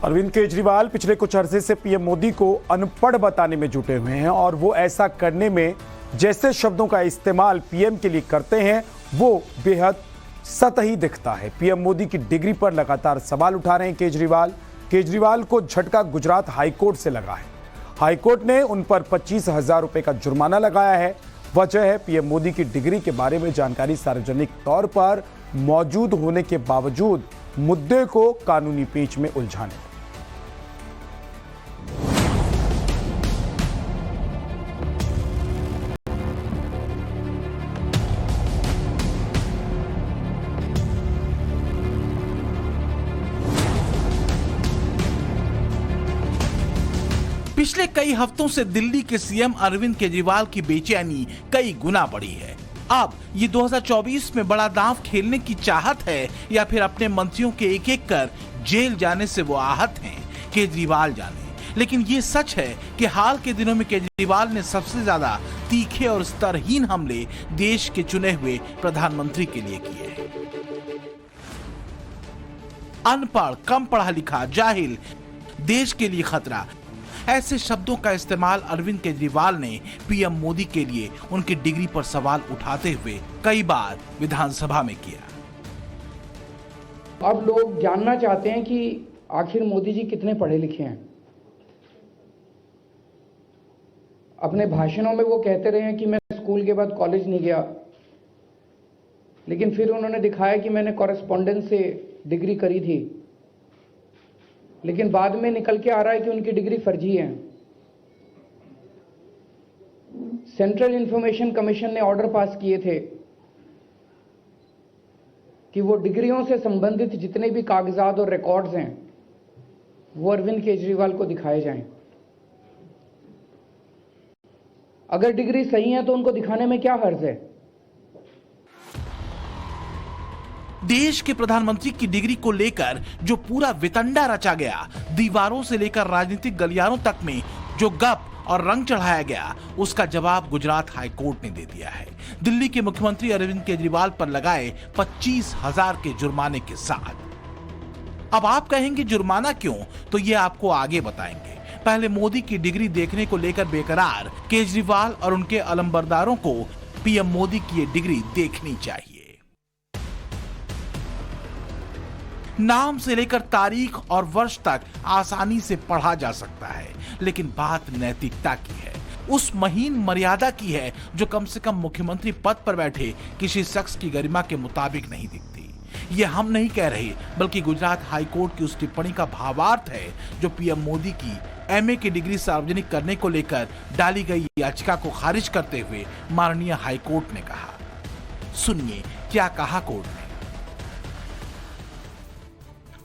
अरविंद केजरीवाल पिछले कुछ अरसे से पीएम मोदी को अनपढ़ बताने में जुटे हुए हैं और वो ऐसा करने में जैसे शब्दों का इस्तेमाल पीएम के लिए करते हैं वो बेहद सतही दिखता है। पीएम मोदी की डिग्री पर लगातार सवाल उठा रहे हैं केजरीवाल को झटका गुजरात हाईकोर्ट से लगा है। हाईकोर्ट ने उन पर 25,000 रुपए का जुर्माना लगाया है। वजह है पीएम मोदी की डिग्री के बारे में जानकारी सार्वजनिक तौर पर मौजूद होने के बावजूद मुद्दे को कानूनी पेच में उलझाने। पिछले कई हफ्तों से दिल्ली के सीएम अरविंद केजरीवाल की बेचैनी कई गुना बढ़ी है। अब ये 2024 में बड़ा दांव खेलने की चाहत है या फिर अपने मंत्रियों के एक एक कर जेल जाने से वो आहत हैं, केजरीवाल जाने। लेकिन ये सच है कि हाल के दिनों में केजरीवाल ने सबसे ज्यादा तीखे और स्तरहीन हमले देश के चुने हुए प्रधानमंत्री के लिए किए हैं। अनपढ़, कम पढ़ा लिखा, जाहिल, देश के लिए खतरा, ऐसे शब्दों का इस्तेमाल अरविंद केजरीवाल ने पीएम मोदी के लिए उनकी डिग्री पर सवाल उठाते हुए कई बार विधानसभा में किया। अब लोग जानना चाहते हैं कि आखिर मोदी जी कितने पढ़े लिखे हैं। अपने भाषणों में वो कहते रहे हैं कि मैं स्कूल के बाद कॉलेज नहीं गया, लेकिन फिर उन्होंने दिखाया कि मैंने कॉरेस्पॉन्डेंस से डिग्री करी थी, लेकिन बाद में निकल के आ रहा है कि उनकी डिग्री फर्जी है। सेंट्रल इंफॉर्मेशन कमीशन ने ऑर्डर पास किए थे कि वो डिग्रियों से संबंधित जितने भी कागजात और रिकॉर्ड्स हैं वो अरविंद केजरीवाल को दिखाए जाएं। अगर डिग्री सही है तो उनको दिखाने में क्या हर्ज है। देश के प्रधानमंत्री की डिग्री को लेकर जो पूरा वितंडा रचा गया, दीवारों से लेकर राजनीतिक गलियारों तक में जो गप और रंग चढ़ाया गया, उसका जवाब गुजरात हाईकोर्ट ने दे दिया है। दिल्ली के मुख्यमंत्री अरविंद केजरीवाल पर लगाए 25,000 के जुर्माने के साथ। अब आप कहेंगे जुर्माना क्यों, तो ये आपको आगे बताएंगे। पहले मोदी की डिग्री देखने को लेकर बेकरार केजरीवाल और उनके अलंबरदारों को पीएम मोदी की ये डिग्री देखनी चाहिए। नाम से लेकर तारीख और वर्ष तक आसानी से पढ़ा जा सकता है, लेकिन बात नैतिकता की है, उस महीन मर्यादा की है जो कम से कम मुख्यमंत्री पद पर बैठे किसी शख्स की गरिमा के मुताबिक नहीं दिखती। ये हम नहीं कह रहे, बल्कि गुजरात हाईकोर्ट की उस टिप्पणी का भावार्थ है जो पीएम मोदी की एमए की डिग्री सार्वजनिक करने को लेकर डाली गई याचिका को खारिज करते हुए माननीय हाईकोर्ट ने कहा। सुनिए क्या कहा कोर्ट ने।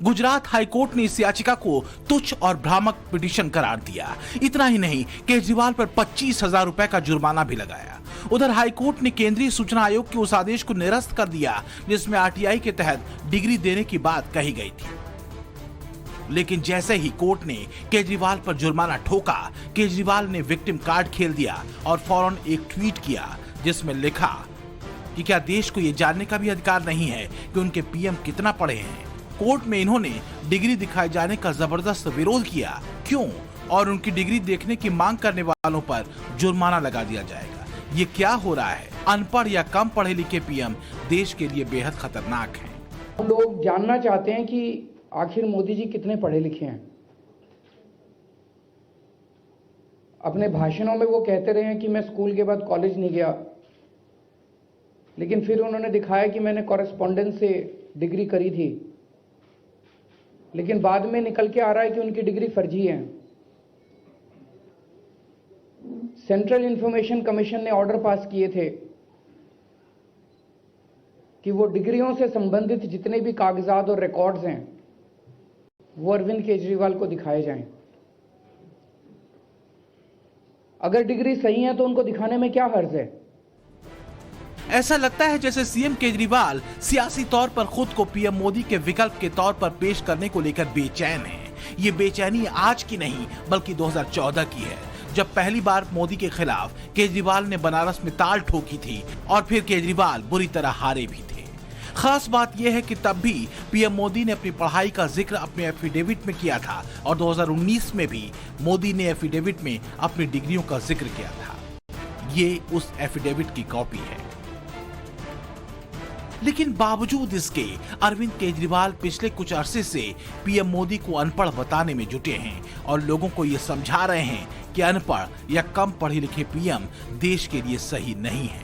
गुजरात हाईकोर्ट ने इस याचिका को तुच्छ और भ्रामक पिटीशन करार दिया। इतना ही नहीं, केजरीवाल पर 25,000 रुपए का जुर्माना भी लगाया। उधर हाईकोर्ट ने केंद्रीय सूचना आयोग के उस आदेश को निरस्त कर दिया जिसमें आरटीआई के तहत डिग्री देने की बात कही गई थी। लेकिन जैसे ही कोर्ट ने केजरीवाल पर जुर्माना ठोका, केजरीवाल ने विक्टिम कार्ड खेल दिया और फौरन एक ट्वीट किया जिसमें लिखा कि क्या देश को यह जानने का भी अधिकार नहीं है कि उनके पीएम कितना पढ़े हैं। कोर्ट में इन्होंने डिग्री दिखाए जाने का जबरदस्त विरोध किया। क्यों? और उनकी डिग्री देखने की मांग करने वालों पर जुर्माना लगा दिया जाएगा। ये क्या हो रहा है? अनपढ़ या कम पढ़े लिखे पीएम देश के लिए बेहद खतरनाक हैं। लोग जानना चाहते हैं कि आखिर मोदी जी कितने पढ़े लिखे हैं। अपने भाषणों में वो कहते रहे हैं कि मैं स्कूल के बाद कॉलेज नहीं गया, लेकिन फिर उन्होंने दिखाया कि मैंने कॉरेस्पॉन्डेंस से डिग्री करी थी, लेकिन बाद में निकल के आ रहा है कि उनकी डिग्री फर्जी है। सेंट्रल इंफॉर्मेशन कमीशन ने ऑर्डर पास किए थे कि वो डिग्रियों से संबंधित जितने भी कागजात और रिकॉर्ड्स हैं वो अरविंद केजरीवाल को दिखाए जाएं। अगर डिग्री सही है तो उनको दिखाने में क्या हर्ज है। ऐसा लगता है जैसे सीएम केजरीवाल सियासी तौर पर खुद को पीएम मोदी के विकल्प के तौर पर पेश करने को लेकर बेचैन हैं। ये बेचैनी आज की नहीं बल्कि 2014 की है, जब पहली बार मोदी के खिलाफ केजरीवाल ने बनारस में ताल ठोकी थी और फिर केजरीवाल बुरी तरह हारे भी थे। खास बात यह है कि तब भी पीएम मोदी ने अपनी पढ़ाई का जिक्र अपने एफिडेविट में किया था और 2019 में भी मोदी ने एफिडेविट में अपनी डिग्रियों का जिक्र किया था। ये उस एफिडेविट की कॉपी है। लेकिन बावजूद इसके अरविंद केजरीवाल पिछले कुछ अरसे से पीएम मोदी को अनपढ़ बताने में जुटे हैं और लोगों को ये समझा रहे हैं कि अनपढ़ या कम पढ़े लिखे पीएम देश के लिए सही नहीं है।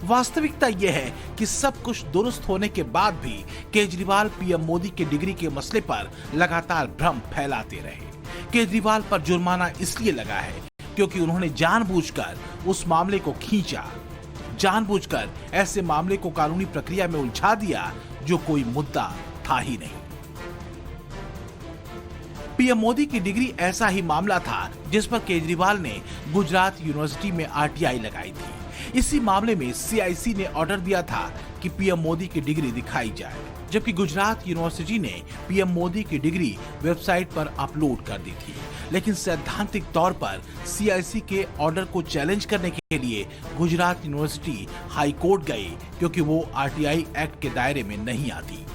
वास्तविकता यह है कि सब कुछ दुरुस्त होने के बाद भी केजरीवाल पीएम मोदी के डिग्री के मसले पर लगातार भ्रम फैलाते रहे। केजरीवाल पर जुर्माना इसलिए लगा है क्योंकि उन्होंने जानबूझकर उस मामले को खींचा, जानबूझकर ऐसे मामले को कानूनी प्रक्रिया में उलझा दिया जो कोई मुद्दा था ही नहीं। पीएम मोदी की डिग्री ऐसा ही मामला था जिस पर केजरीवाल ने गुजरात यूनिवर्सिटी में आरटीआई लगाई थी। इसी मामले में सीआईसी ने ऑर्डर दिया था कि पीएम मोदी की डिग्री दिखाई जाए, जबकि गुजरात यूनिवर्सिटी ने पीएम मोदी की डिग्री वेबसाइट पर अपलोड कर दी थी। लेकिन सैद्धांतिक तौर पर सीआईसी के ऑर्डर को चैलेंज करने के लिए गुजरात यूनिवर्सिटी हाई कोर्ट गई क्योंकि वो आरटीआई एक्ट के दायरे में नहीं आती।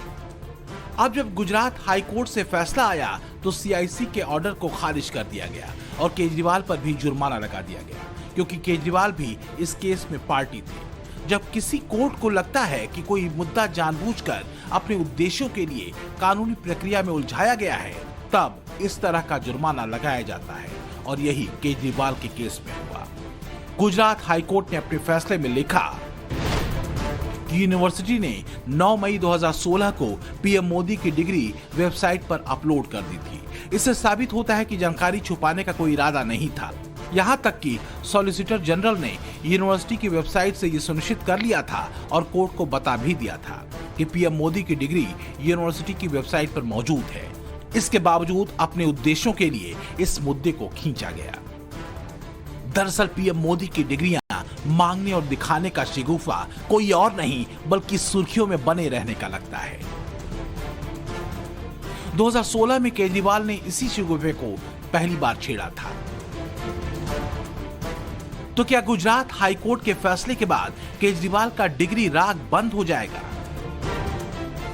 अब जब गुजरात हाई कोर्ट से फैसला आया तो सीआईसी के ऑर्डर को खारिज कर दिया गया और केजरीवाल पर भी जुर्माना लगा दिया गया क्योंकि केजरीवाल भी इस केस में पार्टी थे। जब किसी कोर्ट को लगता है कि कोई मुद्दा जानबूझकर अपने उद्देश्यों के लिए कानूनी प्रक्रिया में उलझाया गया है, तब इस तरह का जुर्माना लगाया जाता है और यही केजरीवाल के केस में हुआ। गुजरात हाई कोर्ट ने अपने फैसले में लिखा कि यूनिवर्सिटी ने 9 मई 2016 को पीएम मोदी की डिग्री वेबसाइट पर अपलोड कर दी थी। इससे साबित होता है कि जानकारी छुपाने का कोई इरादा नहीं था। यहाँ तक कि सॉलिसिटर जनरल ने यूनिवर्सिटी की वेबसाइट से ये सुनिश्चित कर लिया था और कोर्ट को बता भी दिया था कि पीएम मोदी की डिग्री यूनिवर्सिटी की वेबसाइट पर मौजूद है। इसके बावजूद अपने उद्देश्यों के लिए इस मुद्दे को खींचा गया। दरअसल पीएम मोदी की डिग्रियां मांगने और दिखाने का शिगुफा कोई और नहीं बल्कि सुर्खियों में बने रहने का लगता है। 2016 में केजरीवाल ने इसी शिगुफे को पहली बार छेड़ा था। तो क्या गुजरात हाई कोर्ट के फैसले के बाद केजरीवाल का डिग्री राग बंद हो जाएगा?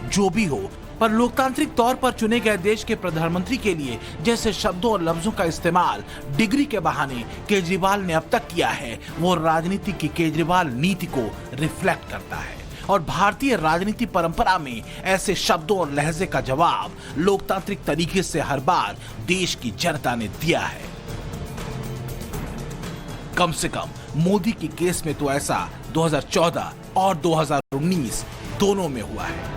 जो भी हो, पर लोकतांत्रिक तौर पर चुने गए देश के प्रधानमंत्री के लिए जैसे शब्दों और लफ्जों का इस्तेमाल डिग्री के बहाने केजरीवाल ने अब तक किया है, वो राजनीति की केजरीवाल नीति को रिफ्लेक्ट करता है। और भारतीय राजनीति परंपरा में ऐसे शब्दों और लहजे का जवाब लोकतांत्रिक तरीके से हर बार देश की जनता ने दिया है। कम से कम मोदी के केस में तो ऐसा 2014 और 2019 दोनों में हुआ है।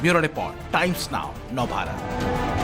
ब्यूरो रिपोर्ट, टाइम्स नाउ, नव भारत।